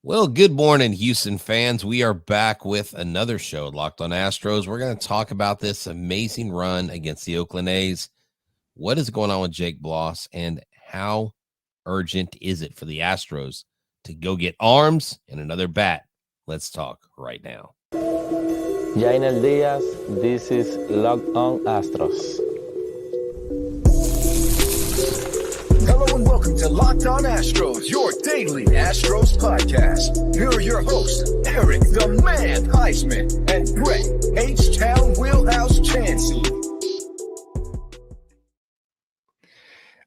Well, good morning, Houston fans. We are back with another show, Locked On Astros. We're going to talk about this amazing run against the Oakland A's. What is going on with Jake Bloss, and how urgent is it for the Astros to go get arms and another bat? Let's talk right now. Jainer Diaz, this is Locked On Astros. Hello and welcome to Locked On Astros, your daily Astros podcast. Here are your hosts, Eric the Man Huysman and Brett H-Town Wheelhouse Chancey.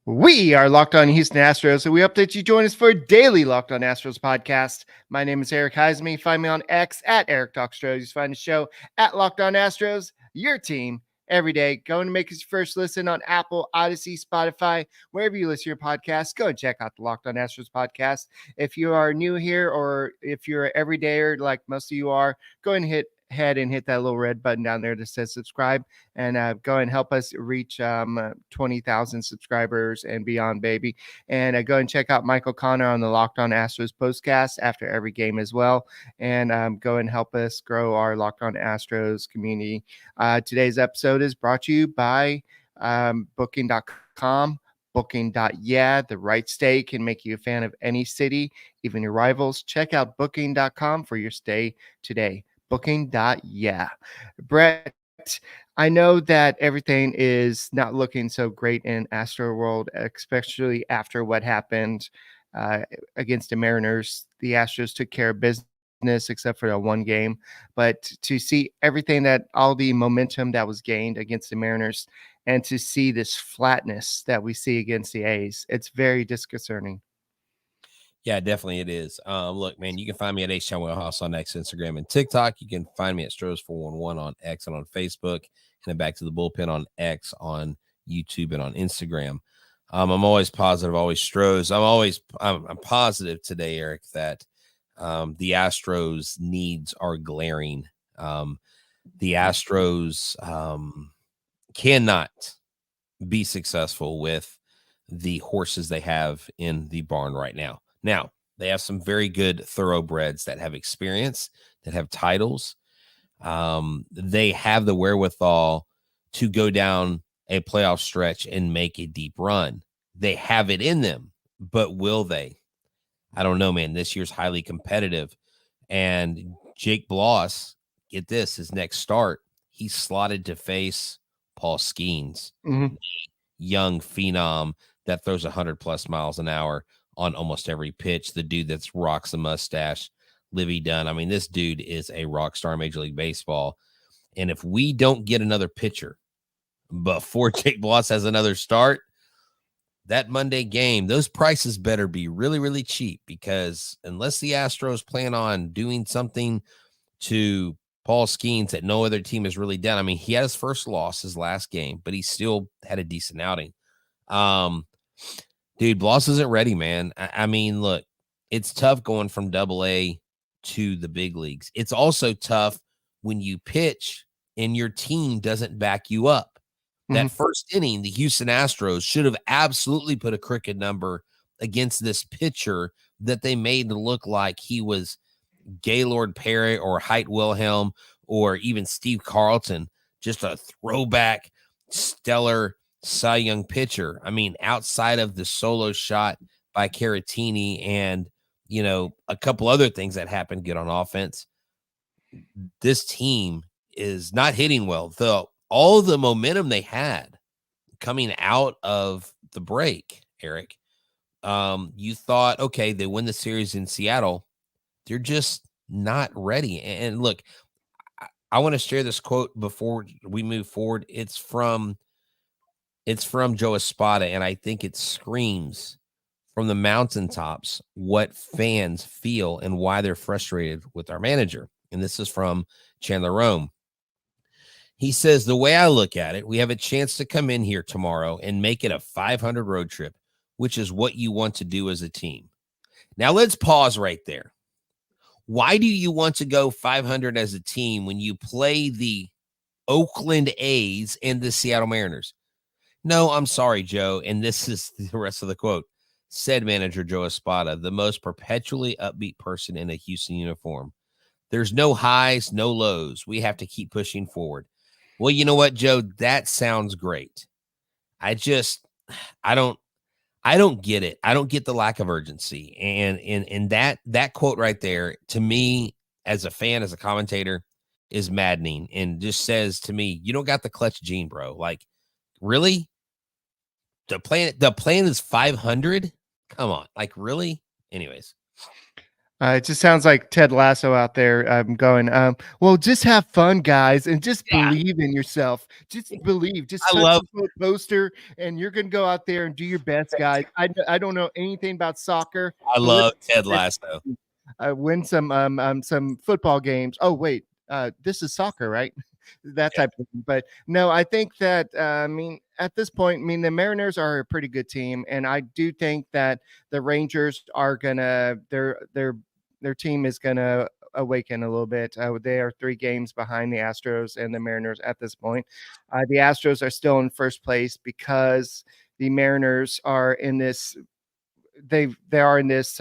We are Locked On Houston Astros, so we hope that you join us for a daily Locked On Astros podcast. My name is Eric Huysman. You find me on X at Eric Talk Astros. You find the show at Locked On Astros, your team every day. Go and make us your first listen on Apple, Odyssey, Spotify, wherever you listen to your podcast. Go and check out the Locked On Astros podcast. If you are new here or if you're an everydayer like most of you are, go and hit that little red button down there that says subscribe, and go and help us reach 20,000 subscribers and beyond, baby. And go and check out Michael Connor on the Locked On Astros postcast after every game as well, and go and help us grow our Locked On Astros community. Today's episode is brought to you by booking.com. Booking.yeah, the right stay can make you a fan of any city, even your rivals. Check out booking.com for your stay today. Booking.yeah. Brett, I know that everything is not looking so great in Astro World, especially after what happened against the Mariners. The Astros took care of business except for that one game. But to see everything all the momentum that was gained against the Mariners and to see this flatness that we see against the A's, it's very disconcerting. Yeah, definitely it is. Look, man, you can find me at H-Town Wheelhouse on X, Instagram, and TikTok. You can find me at Stros411 on X and on Facebook, and then Back to the Bullpen on X, on YouTube, and on Instagram. I'm always positive, always Stros. I'm positive today, Eric, that the Astros needs are glaring. The Astros cannot be successful with the horses they have in the barn right now. Now, they have some very good thoroughbreds that have experience, that have titles. They have the wherewithal to go down a playoff stretch and make a deep run. They have it in them, but will they? I don't know, man. This year's highly competitive. And Jake Bloss, get this, his next start, he's slotted to face Paul Skeens, young phenom that throws 100+ miles an hour on almost every pitch. The dude that's rocks the mustache, Livy Dunn. I mean, this dude is a rock star in Major League Baseball. And if we don't get another pitcher before Jake Bloss has another start, that Monday game, those prices better be really, really cheap, because unless the Astros plan on doing something to Paul Skeens that no other team has really done. I mean, he had his first loss his last game, but he still had a decent outing. Dude, Bloss isn't ready, man. I mean, look, it's tough going from AA to the big leagues. It's also tough when you pitch and your team doesn't back you up. That first inning, the Houston Astros should have absolutely put a crooked number against this pitcher that they made to look like he was Gaylord Perry or Height Wilhelm or even Steve Carlton, just a throwback, stellar Cy Young pitcher. I mean, outside of the solo shot by Caratini and, a couple other things that happened good on offense, this team is not hitting well. Though all the momentum they had coming out of the break, Eric, you thought, okay, they win the series in Seattle. They're just not ready. And look, I want to share this quote before we move forward. It's from Joe Espada, and I think it screams from the mountaintops what fans feel and why they're frustrated with our manager. And this is from Chandler Rome. He says, the way I look at it, we have a chance to come in here tomorrow and make it a 500 road trip, which is what you want to do as a team. Now let's pause right there. Why do you want to go 500 as a team when you play the Oakland A's and the Seattle Mariners? No, I'm sorry, Joe. And this is the rest of the quote. said manager Joe Espada, the most perpetually upbeat person in a Houston uniform. There's no highs, no lows. We have to keep pushing forward. Well, you know what, Joe? That sounds great. I don't get it. I don't get the lack of urgency. And that quote right there, to me, as a fan, as a commentator, is maddening and just says to me, you don't got the clutch gene, bro. Like, really? The plan is 500? Come on. Like, really? Anyways. It just sounds like Ted Lasso out there going, well, just have fun, guys, and just believe in yourself. Just believe. Just I touch love the poster, and you're going to go out there and do your best, guys. I don't know anything about soccer. I but love Ted Lasso. win some football games. Oh, wait, this is soccer, right? That type of thing. But no, I think that, I mean, at this point, I mean, the Mariners are a pretty good team. And I do think that the Rangers are going to, their team is going to awaken a little bit. They are 3 games behind the Astros and the Mariners at this point. The Astros are still in first place because the Mariners are in this, they are in this,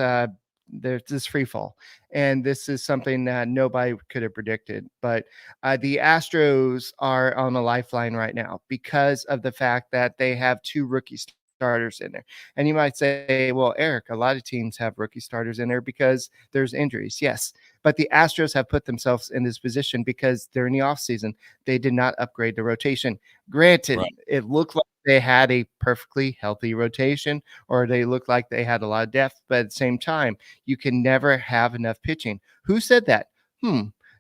there's this free fall, and this is something that nobody could have predicted. But the Astros are on a lifeline right now because of the fact that they have 2 rookie starters in there. And you might say, well, Eric, a lot of teams have rookie starters in there because there's injuries. Yes, but the Astros have put themselves in this position because during the offseason, they did not upgrade the rotation. Granted, it looked like they had a perfectly healthy rotation, or they looked like they had a lot of depth, but at the same time, you can never have enough pitching. Who said that?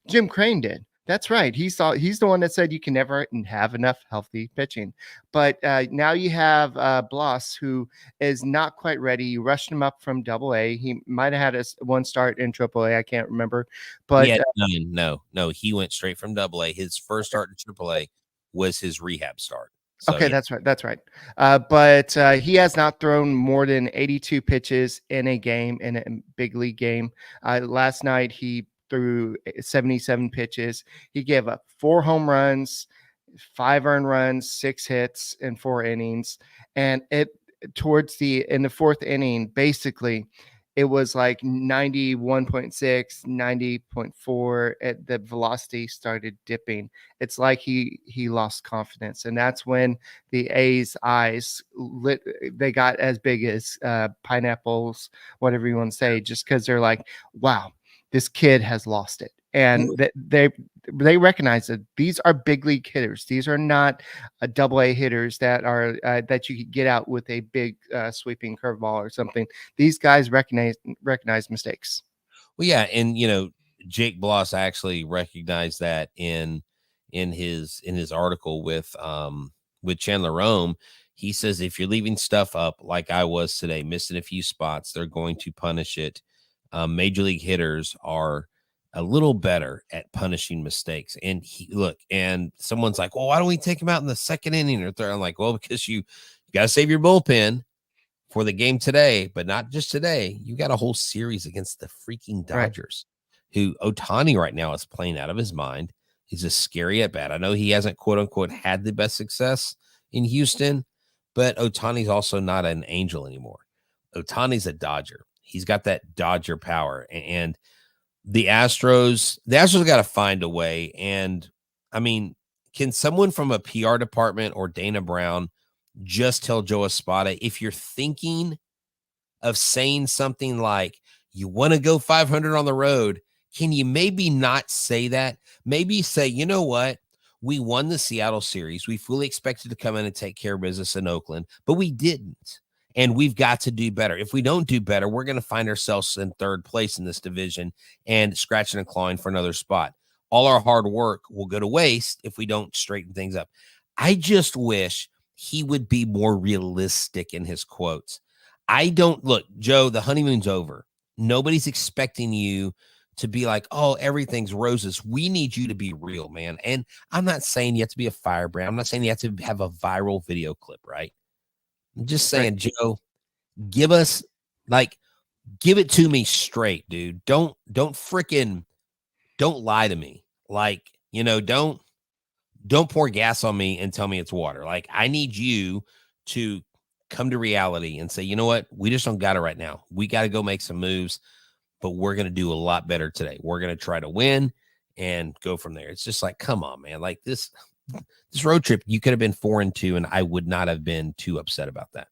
Jim Crane did. That's right. He's the one that said you can never have enough healthy pitching. But now you have Bloss, who is not quite ready. You rushed him up from Double-A. He might have had one start in Triple-A. I can't remember. But no, he went straight from Double-A. His first start in Triple-A was his rehab start. So, okay, that's right. That's right. But he has not thrown more than 82 pitches in a game, in a big league game. Last night, he threw 77 pitches. He gave up 4 home runs, 5 earned runs, 6 hits in 4 innings. And in the 4th inning, basically, it was like 91.6, 90.4. The velocity started dipping. It's like he lost confidence. And that's when the A's eyes they got as big as pineapples, whatever you want to say, just because they're like, wow, this kid has lost it. And they recognize that these are big league hitters. These are not Double-A hitters that are that you could get out with a big sweeping curveball or something. These guys recognize mistakes. Well, yeah, and Jake Bloss actually recognized that in his article with Chandler Rome. He says if you're leaving stuff up like I was today, missing a few spots, they're going to punish it. Major league hitters are a little better at punishing mistakes. And and someone's like, well, why don't we take him out in the 2nd inning or 3rd? I'm like, well, because you got to save your bullpen for the game today, but not just today. You got a whole series against the freaking Dodgers, who Ohtani right now is playing out of his mind. He's a scary at bat. I know he hasn't quote unquote had the best success in Houston, but Ohtani's also not an angel anymore. Ohtani's a Dodger. He's got that Dodger power, and the Astros got to find a way. And I mean, can someone from a PR department or Dana Brown just tell Joe Espada, if you're thinking of saying something like you want to go 500 on the road, can you maybe not say that? Maybe say, you know what? We won the Seattle series. We fully expected to come in and take care of business in Oakland, but we didn't. And we've got to do better. If we don't do better, we're going to find ourselves in 3rd place in this division and scratching and clawing for another spot. All our hard work will go to waste if we don't straighten things up. I just wish he would be more realistic in his quotes. Look, Joe, the honeymoon's over. Nobody's expecting you to be like, oh, everything's roses. We need you to be real, man. And I'm not saying you have to be a firebrand. I'm not saying you have to have a viral video clip, right? I'm just saying, Joe, give it to me straight, dude. Don't lie to me. Like, don't pour gas on me and tell me it's water. Like, I need you to come to reality and say, you know what? We just don't got it right now. We got to go make some moves, but we're going to do a lot better today. We're going to try to win and go from there. It's just like, come on, man. Like this road trip, you could have been 4-2, and I would not have been too upset about that.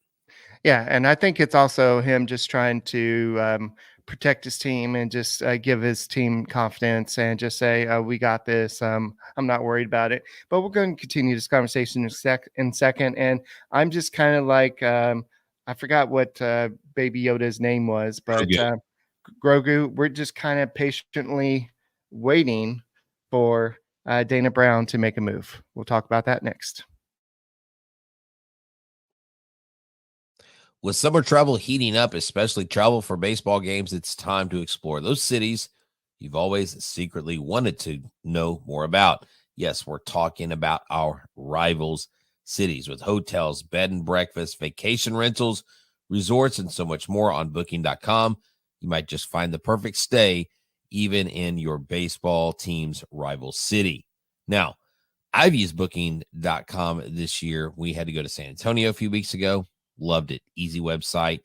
Yeah, and I think it's also him just trying to protect his team and just give his team confidence and just say, we got this. I'm not worried about it. But we're going to continue this conversation in second. And I'm just kind of like, I forgot what Baby Yoda's name was, but Grogu, we're just kind of patiently waiting for Dana Brown to make a move. We'll talk about that next. With summer travel heating up, especially travel for baseball games, it's time to explore those cities you've always secretly wanted to know more about. Yes, we're talking about our rivals cities with hotels, bed and breakfast, vacation rentals, resorts, and so much more on Booking.com. You might just find the perfect stay even in your baseball team's rival city. Now, I've used Booking.com this year. We had to go to San Antonio a few weeks ago. Loved it. Easy website.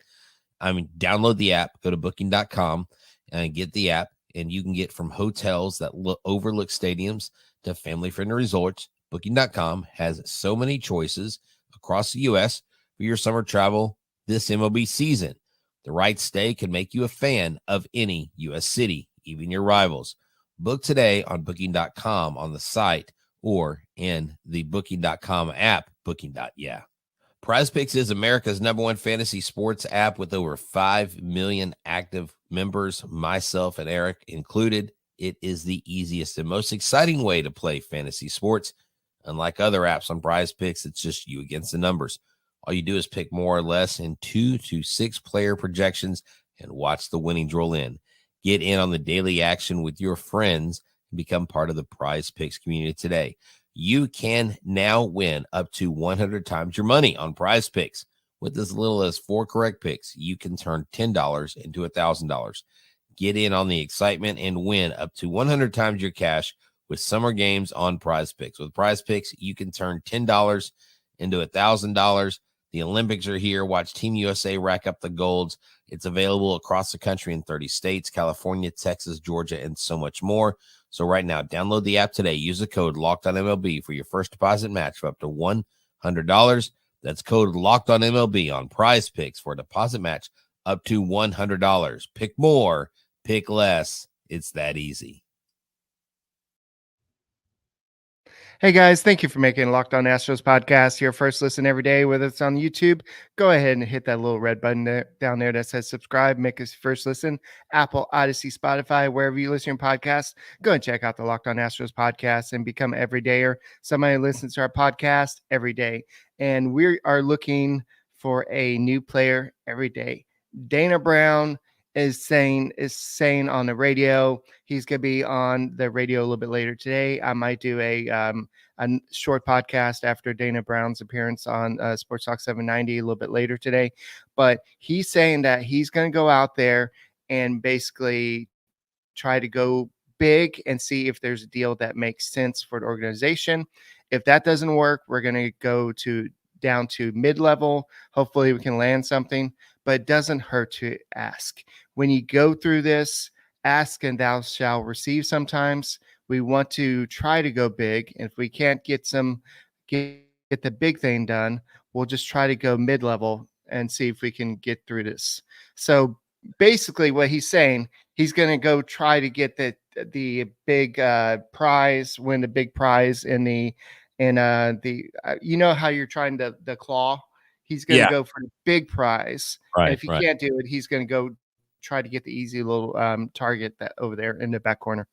I mean, download the app, go to Booking.com and get the app, and you can get from hotels that overlook stadiums to family-friendly resorts. Booking.com has so many choices across the U.S. for your summer travel this MLB season. The right stay can make you a fan of any U.S. city, even your rivals. Book today on Booking.com on the site or in the Booking.com app. Booking.yeah. PrizePicks is America's #1 fantasy sports app with over 5 million active members, myself and Eric included. It is the easiest and most exciting way to play fantasy sports. Unlike other apps on PrizePicks, it's just you against the numbers. All you do is pick more or less in 2 to 6 player projections and watch the winnings roll in. Get in on the daily action with your friends and become part of the PrizePicks community today. You can now win up to 100 times your money on PrizePicks. With as little as 4 correct picks, you can turn $10 into $1,000. Get in on the excitement and win up to 100 times your cash with summer games on PrizePicks. With PrizePicks, you can turn $10 into $1,000. The Olympics are here. Watch Team USA rack up the golds. It's available across the country in 30 states, California, Texas, Georgia, and so much more. So right now, download the app today. Use the code LOCKEDONMLB for your first deposit match of up to $100. That's code LOCKEDONMLB on PrizePicks for a deposit match up to $100. Pick more, pick less. It's that easy. Hey guys, thank you for making Locked On Astros podcast your first listen every day, whether it's on YouTube. Go ahead and hit that little red button down there that says subscribe. Make us first listen. Apple, Odyssey, Spotify, wherever you listen to your podcast. Go and check out the Locked On Astros podcast and become everydayer. Somebody listens to our podcast every day. And we are looking for a new player every day. Dana Brown is saying on the radio. He's going to be on the radio a little bit later today. I might do a short podcast after Dana Brown's appearance on Sports Talk 790 a little bit later today. But he's saying that he's going to go out there and basically try to go big and see if there's a deal that makes sense for the organization. If that doesn't work, we're going to go down to mid-level. Hopefully we can land something, but it doesn't hurt to ask. When you go through this, ask and thou shalt receive. Sometimes we want to try to go big. And if we can't get the big thing done, we'll just try to go mid-level and see if we can get through this. So basically what he's saying, he's going to go try to get the big prize, win the big prize in the you know how you're trying the claw. He's going to go for the big prize. Right. And if he can't do it, he's going to go try to get the easy little target that over there in the back corner.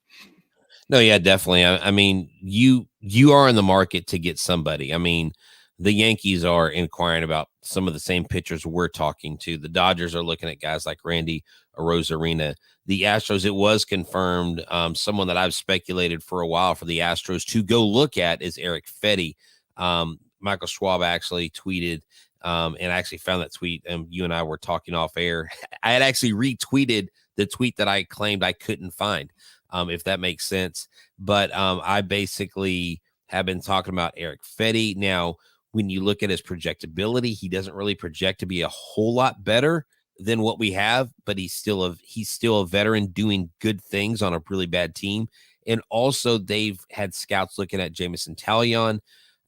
No, yeah, definitely. I mean, you are in the market to get somebody. I mean, the Yankees are inquiring about some of the same pitchers we're talking to. The Dodgers are looking at guys like Randy Arozarena. The Astros, it was confirmed. Someone that I've speculated for a while for the Astros to go look at is Eric Fetty. Michael Schwab actually tweeted, and I actually found that tweet, and you and I were talking off air. I had actually retweeted the tweet that I claimed I couldn't find, if that makes sense. But I basically have been talking about Eric Fetty. Now, when you look at his projectability, he doesn't really project to be a whole lot better than what we have, but he's still a veteran doing good things on a really bad team. And also they've had scouts looking at Jameson Taillon.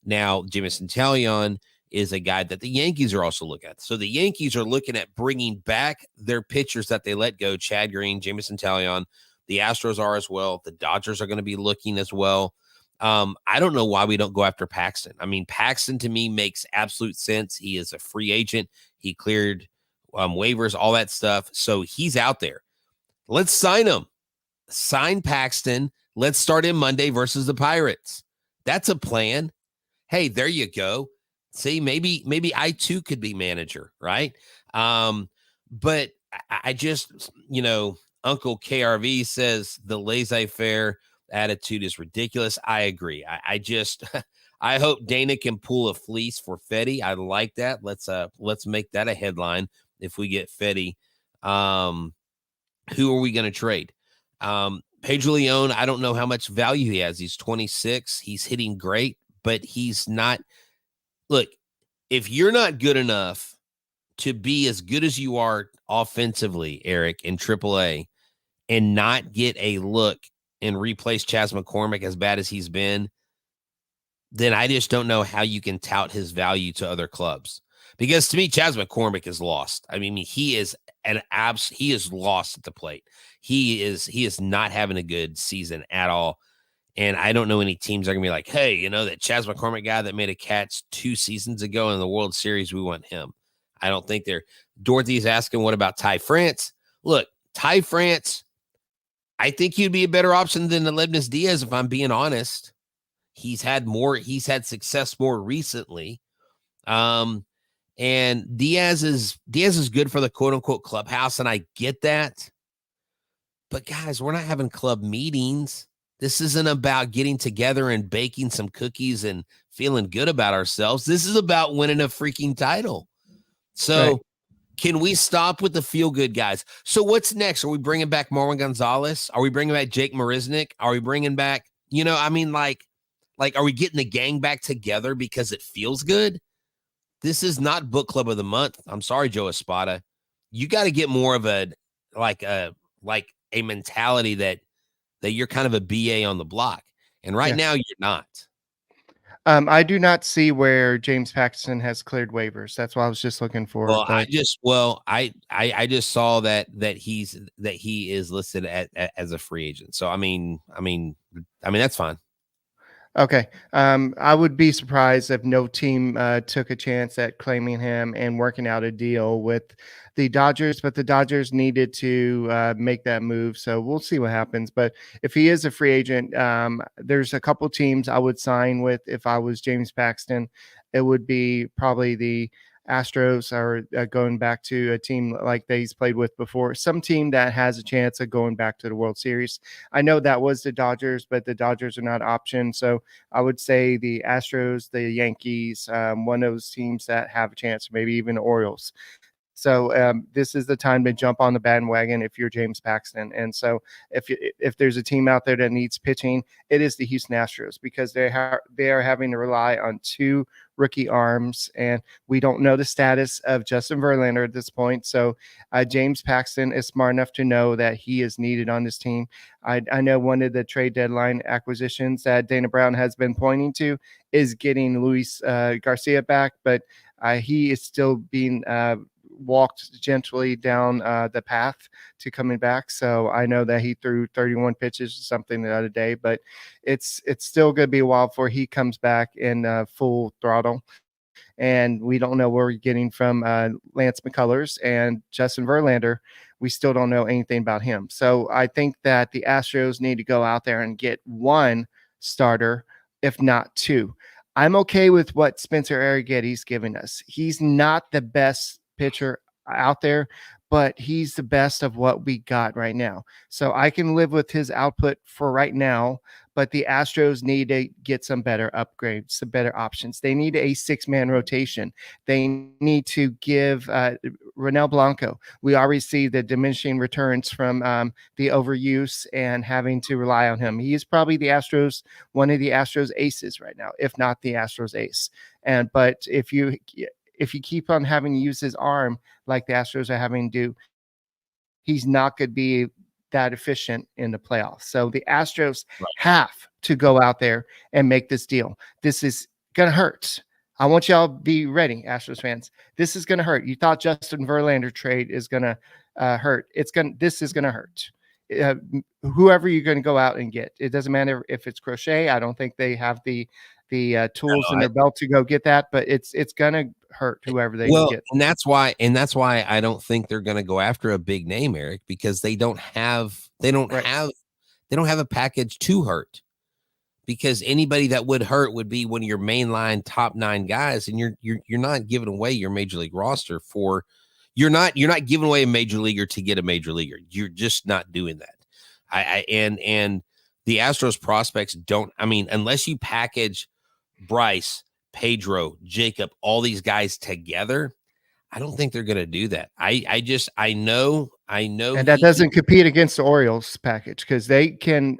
Now, Jameson Taillon is a guy that the Yankees are also looking at. So the Yankees are looking at bringing back their pitchers that they let go, Chad Green, Jameson Taillon. The Astros are as well. The Dodgers are going to be looking as well. I don't know why we don't go after Paxton. I mean, Paxton to me makes absolute sense. He is a free agent. He cleared waivers, all that stuff. So he's out there. Let's sign him. Sign Paxton. Let's start him Monday versus the Pirates. That's a plan. Hey, there you go. See, maybe I too could be manager, right? But I just, Uncle KRV says the laissez-faire attitude is ridiculous. I agree. I just I hope Dana can pull a fleece for Fetty. I like that. Let's make that a headline if we get Fetty. Who are we going to trade? Pedro Leon, I don't know how much value he has. He's 26. He's hitting great, but he's not. Look, if you're not good enough to be as good as you are offensively, Eric, in AAA, and not get a look and replace Chas McCormick as bad as he's been, then I just don't know how you can tout his value to other clubs. Because to me, Chas McCormick is lost. I mean, he is he is lost at the plate. He is not having a good season at all. And I don't know any teams that are going to be like, hey, that Chas McCormick guy that made a catch 2 seasons ago in the World Series, we want him. I don't think they're. Dorothy's asking, what about Ty France? Look, Ty France, I think he'd be a better option than Aledmys Diaz, if I'm being honest. He's had success more recently. And Diaz is good for the quote unquote clubhouse, and I get that. But guys, we're not having club meetings. This isn't about getting together and baking some cookies and feeling good about ourselves. This is about winning a freaking title. So right. Can we stop with the feel-good guys? So what's next? Are we bringing back Marwin Gonzalez? Are we bringing back Jake Marisnick? Are we bringing back, are we getting the gang back together because it feels good? This is not book club of the month. I'm sorry, Joe Espada. You got to get more of a mentality that you're kind of a BA on the block. And right now you're not. I do not see where James Paxton has cleared waivers. That's what I was just looking for. Well, I just saw that he is listed as a free agent. So I mean that's fine. Okay. I would be surprised if no team took a chance at claiming him and working out a deal with the Dodgers, but the Dodgers needed to make that move. So we'll see what happens. But if he is a free agent, there's a couple teams I would sign with if I was James Paxton. It would be probably the Astros, or going back to a team like he's played with before, some team that has a chance of going back to the World Series. I know that was the Dodgers, but the Dodgers are not an option. So I would say the Astros, the Yankees, one of those teams that have a chance, maybe even the Orioles. So this is the time to jump on the bandwagon if you're James Paxton. And so if there's a team out there that needs pitching, it is the Houston Astros, because they are having to rely on 2 rookie arms, and we don't know the status of Justin Verlander at this point. So James Paxton is smart enough to know that he is needed on this team. I know one of the trade deadline acquisitions that Dana Brown has been pointing to is getting Luis Garcia back, but he is still being walked gently down the path to coming back. So I know that he threw 31 pitches or something the other day, but it's still going to be a while before he comes back in full throttle. And we don't know where we're getting from Lance McCullers and Justin Verlander. We still don't know anything about him. So I think that the Astros need to go out there and get 1 starter, if not 2. I'm okay with what Spencer Arrighetti's giving us. He's not the best pitcher out there, but he's the best of what we got right now. So I can live with his output for right now, but the Astros need to get some better upgrades, some better options. They need a 6-man rotation. They need to give Ronel Blanco. We already see the diminishing returns from the overuse and having to rely on him. He is probably one of the Astros aces right now, if not the Astros ace. But if you keep on having to use his arm like the Astros are having to do, he's not going to be that efficient in the playoffs. So the Astros have to go out there and make this deal. This is going to hurt. I want y'all to be ready, Astros fans. This is going to hurt. You thought Justin Verlander trade is going to hurt. This is going to hurt. Whoever you're going to go out and get, it doesn't matter if it's Crochet. I don't think they have the tools in their belt to go get that, but it's going to hurt whoever they can get. And that's why I don't think they're going to go after a big name, Eric, because they don't have a package to hurt. Because anybody that would hurt would be one of your mainline top 9 guys, and you're not giving away your major league roster for you're not giving away a major leaguer to get a major leaguer. You're just not doing that. And the Astros prospects don't. I mean, unless you package Bryce, Pedro, Jacob, all these guys together, I don't think they're going to do that. I know. And that doesn't compete against the Orioles package because they can.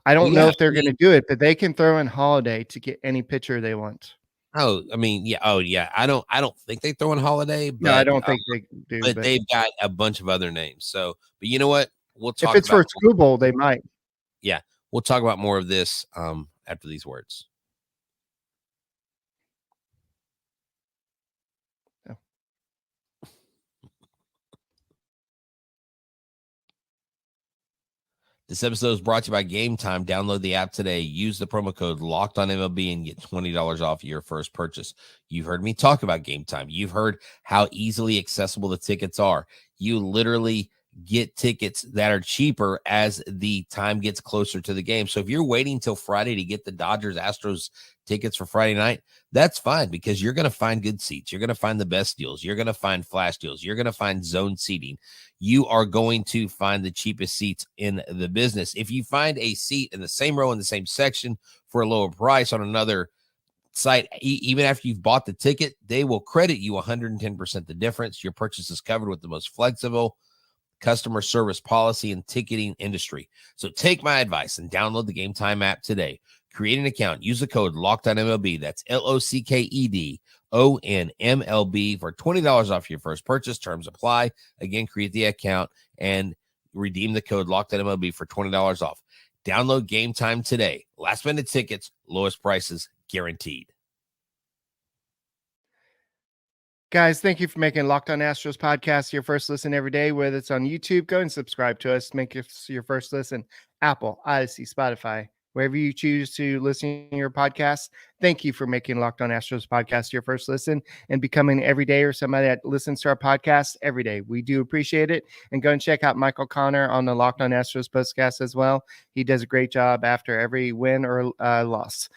I don't know if they're going to do it, but they can throw in Holiday to get any pitcher they want. Oh, I mean, yeah. Oh, yeah. I don't think they throw in Holiday. But, no, I don't think they do. But they've got a bunch of other names. So, but you know what? We'll talk. If it's for School Bowl, they might. Yeah, we'll talk about more of this after these words. This episode is brought to you by Game Time. Download the app today. Use the promo code Locked On MLB and get $20 off your first purchase. You've heard me talk about Game Time. You've heard how easily accessible the tickets are. You literally get tickets that are cheaper as the time gets closer to the game. So if you're waiting till Friday to get the Dodgers Astros tickets for Friday night, that's fine because you're going to find good seats. You're going to find the best deals. You're going to find flash deals. You're going to find zone seating. You are going to find the cheapest seats in the business. If you find a seat in the same row in the same section for a lower price on another site, even after you've bought the ticket, they will credit you 110% the difference. Your purchase is covered with the most flexible customer service policy and ticketing industry. So take my advice and download the Game Time app today. Create an account. Use the code LOCKEDONMLB. That's LOCKEDONMLB for $20 off your first purchase. Terms apply. Again, create the account and redeem the code LOCKEDONMLB for $20 off. Download Game Time today. Last minute tickets, lowest prices guaranteed. Guys, thank you for making Locked On Astros podcast your first listen every day. Whether it's on YouTube, go and subscribe to us. Make us your first listen. Apple, Odyssey, Spotify, wherever you choose to listen to your podcast. Thank you for making Locked On Astros podcast your first listen and becoming every day or somebody that listens to our podcast every day. We do appreciate it. And go and check out Michael Connor on the Locked On Astros podcast as well. He does a great job after every win or loss.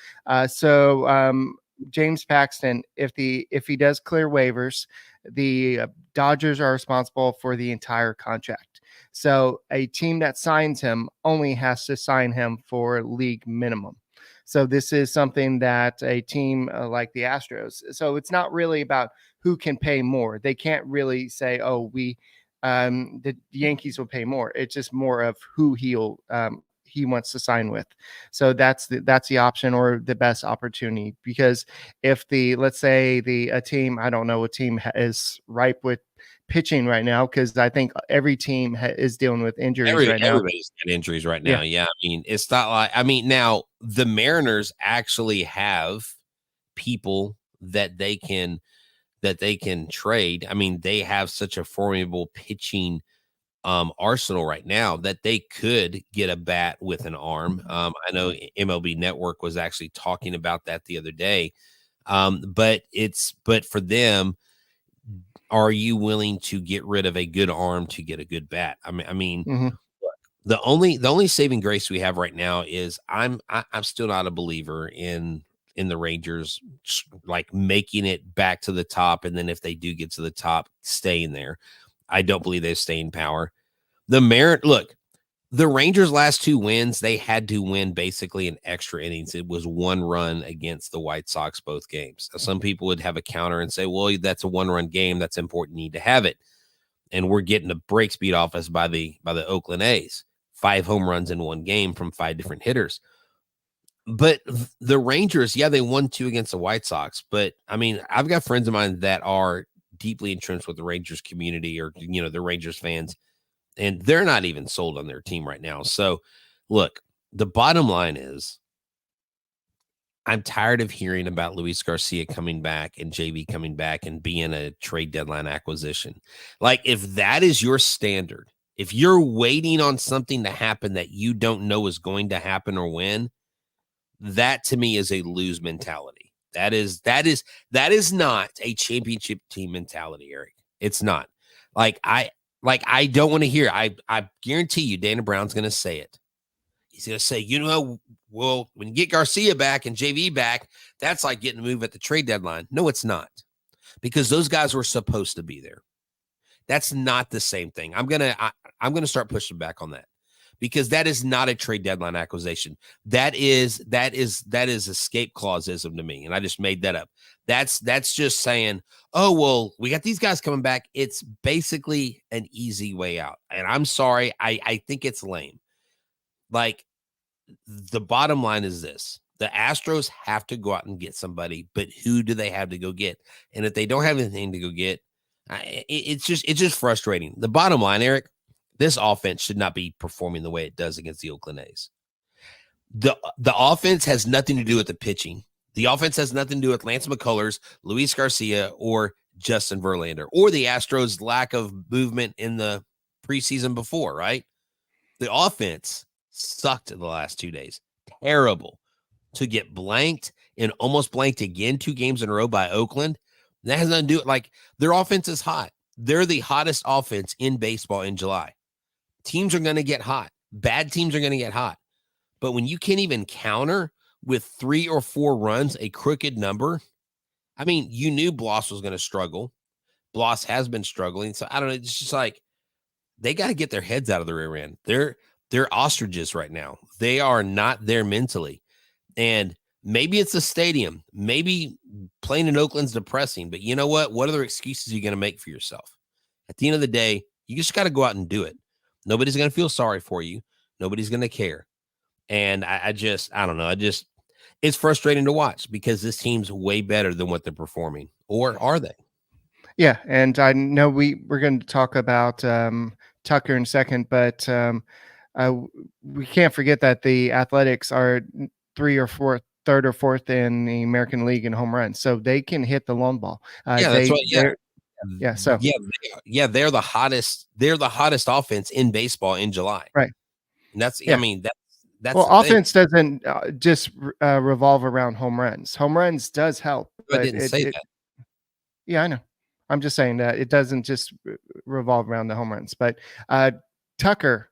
James Paxton, if he does clear waivers, the Dodgers are responsible for the entire contract. So a team that signs him only has to sign him for league minimum. So this is something that a team like the Astros. So it's not really about who can pay more. They can't really say, "Oh, the Yankees will pay more." It's just more of who he wants to sign with. So that's the option or the best opportunity, because if let's say a team, I don't know what team is ripe with pitching right now, because I think every team is dealing with injuries right now. Everybody's got injuries right now. Yeah. I mean, it's not like, now the Mariners actually have people that they can trade. I mean, they have such a formidable pitching arsenal right now that they could get a bat with an arm. I know MLB Network was actually talking about that the other day. But for them, are you willing to get rid of a good arm to get a good bat? I mean, mm-hmm. the only saving grace we have right now is I'm still not a believer in the Rangers like making it back to the top, and then if they do get to the top, staying there. I don't believe they have staying power. Look, the Rangers' last 2 wins, they had to win basically in extra innings. It was 1 run against the White Sox both games. Now, some people would have a counter and say, well, that's a 1-run game. That's important. You need to have it. And we're getting the brakes beat off us by the Oakland A's. 5 home runs in 1 game from 5 different hitters. But the Rangers, yeah, they won 2 against the White Sox. But, I mean, I've got friends of mine that are deeply entrenched with the Rangers community or, the Rangers fans. And they're not even sold on their team right now. So, look, the bottom line is I'm tired of hearing about Luis Garcia coming back and JV coming back and being a trade deadline acquisition. Like, if that is your standard, if you're waiting on something to happen that you don't know is going to happen or when, that to me is a lose mentality. That is not a championship team mentality, Eric. It's not. I don't want to hear. I guarantee you Dana Brown's going to say it. He's going to say, well, when you get Garcia back and JV back, that's like getting a move at the trade deadline. No, it's not, because those guys were supposed to be there. That's not the same thing. I'm going to start pushing back on that, because that is not a trade deadline acquisition. That is escape clauseism to me. And I just made that up. That's just saying, oh, well, we got these guys coming back. It's basically an easy way out. And I'm sorry. I think it's lame. Like, the bottom line is this: the Astros have to go out and get somebody, but who do they have to go get? And if they don't have anything to go get, it's just frustrating. The bottom line, Eric, this offense should not be performing the way it does against the Oakland A's. The offense has nothing to do with the pitching. The offense has nothing to do with Lance McCullers, Luis Garcia, or Justin Verlander, or the Astros' lack of movement in the preseason before, right? The offense sucked in the last 2 days. Terrible. To get blanked and almost blanked again 2 games in a row by Oakland, that has nothing to do with, like, their offense is hot. They're the hottest offense in baseball in July. Teams are going to get hot. Bad teams are going to get hot. But when you can't even counter with 3 or 4 runs, a crooked number, I mean, you knew Bloss was going to struggle. Bloss has been struggling. So I don't know. It's just like, they got to get their heads out of the rear end. They're ostriches right now. They are not there mentally. And maybe it's the stadium. Maybe playing in Oakland's depressing. But you know what? What other excuses are you going to make for yourself? At the end of the day, you just got to go out and do it. Nobody's going to feel sorry for you. Nobody's going to care. And I don't know. It's frustrating to watch, because this team's way better than what they're performing. Or are they? Yeah. And I know we're going to talk about Tucker in a second, but we can't forget that the Athletics are third or fourth in the American League in home runs. So they can hit the long ball. That's right. Yeah. Yeah. So they're the hottest. They're the hottest offense in baseball in July. Right. And that's well, offense doesn't just revolve around home runs. Home runs does help. I didn't say that. Yeah, I know. I'm just saying that it doesn't just revolve around the home runs. But Tucker,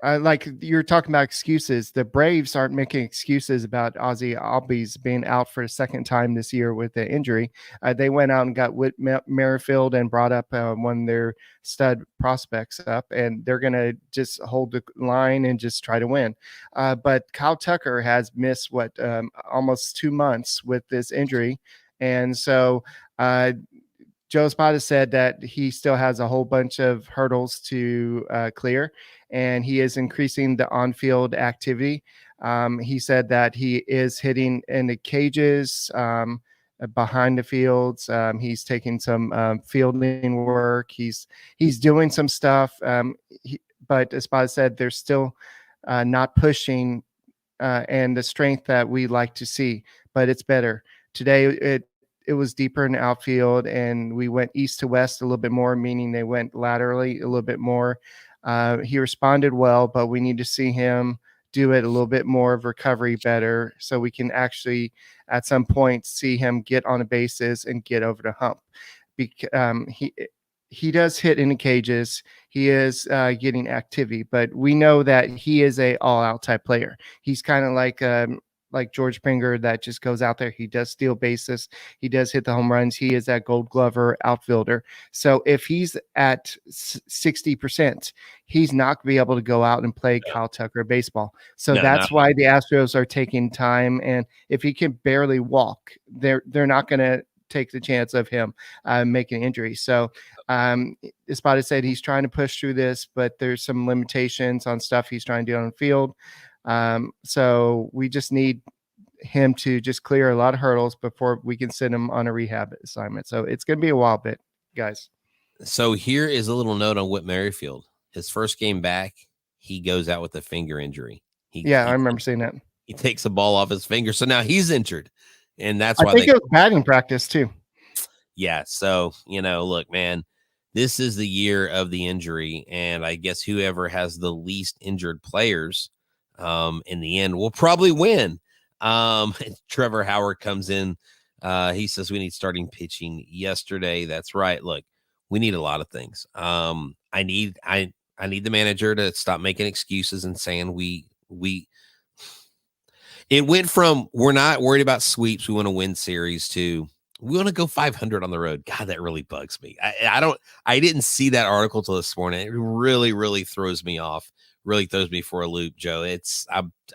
like you're talking about excuses, the Braves aren't making excuses about Ozzie Albies being out for a second time this year with the injury. They went out and got Whit Merrifield and brought up one of their stud prospects up, and they're going to just hold the line and just try to win. But Kyle Tucker has missed almost 2 months with this injury. And so Joe Espada said that he still has a whole bunch of hurdles to clear, and he is increasing the on-field activity. He said that he is hitting in the cages, behind the fields. He's taking some fielding work. He's doing some stuff, but Espada said they're still not pushing and the strength that we like to see, but it's better. Today, it was deeper in the outfield, and we went east to west a little bit more, meaning they went laterally a little bit more. He responded well, but we need to see him do it a little bit more of recovery better, so we can actually at some point see him get on the bases and get over the hump. He does hit in the cages. He is getting activity, but we know that he is a all-out type player. He's kind of like like George Springer that just goes out there. He does steal bases. He does hit the home runs. He is that Gold Glover outfielder. So if he's at 60%, he's not going to be able to go out and play Kyle Tucker baseball. So that's why the Astros are taking time. And if he can barely walk, they're not going to take the chance of him making injury. So Espada said he's trying to push through this, but there's some limitations on stuff he's trying to do on the field. So we just need him to just clear a lot of hurdles before we can send him on a rehab assignment. So it's going to be a while bit, guys. So here is a little note on Whit Merrifield. His first game back, he goes out with a finger injury. I remember seeing that. He takes a ball off his finger. So now he's injured. And that's why I think it was batting practice too. Yeah. So, look, man, this is the year of the injury. And I guess whoever has the least injured players in the end will probably win. Trevor Howard comes in. He says we need starting pitching yesterday. That's right. Look, we need a lot of things. I need the manager to stop making excuses and saying it went from we're not worried about sweeps, we want to win series, to we want to go 500 on the road. God, that really bugs me. I didn't see that article till this morning. It really, really throws me off. Really throws me for a loop, Joe.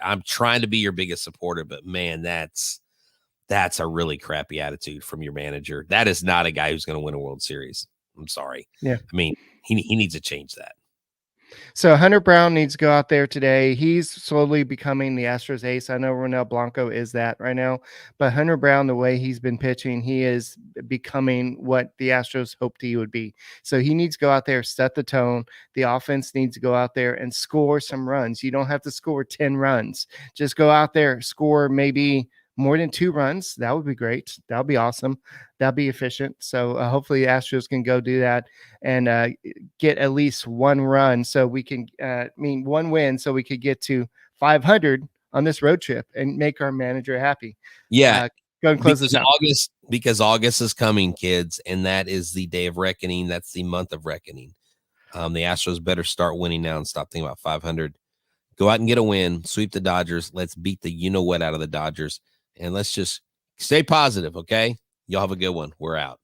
I'm trying to be your biggest supporter, but man, that's a really crappy attitude from your manager. That is not a guy who's going to win a World Series. I'm sorry. Yeah. I mean, he needs to change that. So Hunter Brown needs to go out there today. He's slowly becoming the Astros ace. I know Ronel Blanco is that right now, but Hunter Brown, the way he's been pitching, he is becoming what the Astros hoped he would be. So he needs to go out there, set the tone. The offense needs to go out there and score some runs. You don't have to score 10 runs. Just go out there, score maybe more than 2 runs. That would be great. That would be awesome. That'd be efficient. So hopefully the Astros can go do that and get at least 1 run so we can, 1 win so we could get to 500 on this road trip and make our manager happy. Yeah. Go and close this out. Because August is coming, kids, and that is the day of reckoning. That's the month of reckoning. The Astros better start winning now and stop thinking about 500. Go out and get a win, sweep the Dodgers. Let's beat the you-know-what out of the Dodgers. And let's just stay positive, okay? Y'all have a good one. We're out.